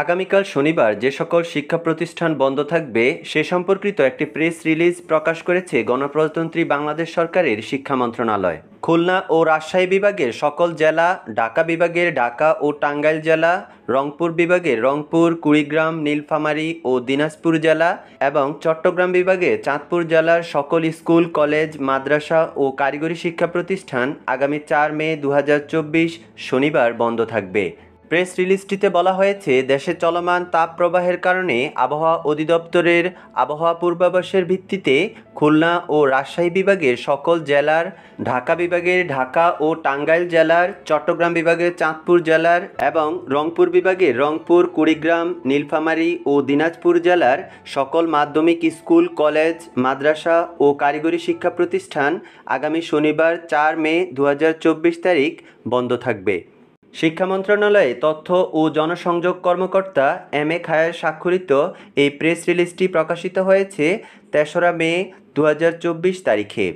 আগামীকাল শনিবার যে সকল শিক্ষা প্রতিষ্ঠান বন্ধ থাকবে সে সম্পর্কিত একটি প্রেস রিলিজ প্রকাশ করেছে গণপ্রজাতন্ত্রী বাংলাদেশ সরকারের শিক্ষা মন্ত্রণালয়। খুলনা ও রাজশাহী বিভাগের সকল জেলা, ঢাকা বিভাগের ঢাকা ও টাঙ্গাইল জেলা, রংপুর বিভাগের রংপুর, কুড়িগ্রাম, নীলফামারী ও দিনাজপুর জেলা এবং চট্টগ্রাম বিভাগের চাঁদপুর জেলার সকল স্কুল, কলেজ, মাদ্রাসা ও কারিগরি শিক্ষা প্রতিষ্ঠান আগামী 4 মে 2024 শনিবার বন্ধ থাকবে। প্রেস রিলিজটিতে বলা হয়েছে, দেশে চলমান তাপপ্রবাহের কারণে আবহাওয়া অধিদপ্তরের আবহাওয়া পূর্বাভাসের ভিত্তিতে খুলনা ও রাজশাহী বিভাগের সকল জেলার, ঢাকা বিভাগের ঢাকা ও টাঙ্গাইল জেলার, চট্টগ্রাম বিভাগের চাঁদপুর জেলার এবং রংপুর বিভাগের রংপুর, কুড়িগ্রাম, নীলফামারী ও দিনাজপুর জেলার সকল মাধ্যমিক স্কুল, কলেজ, মাদ্রাসা ও কারিগরি শিক্ষা প্রতিষ্ঠান আগামী শনিবার 4 মে 2024 তারিখ বন্ধ থাকবে। শিক্ষা মন্ত্রণালয়ে তথ্য ও জনসংযোগ কর্মকর্তা এম.এ. খায়ের স্বাক্ষরিত এই প্রেস রিলিজটি প্রকাশিত হয়েছে 3রা মে 2024 তারিখে।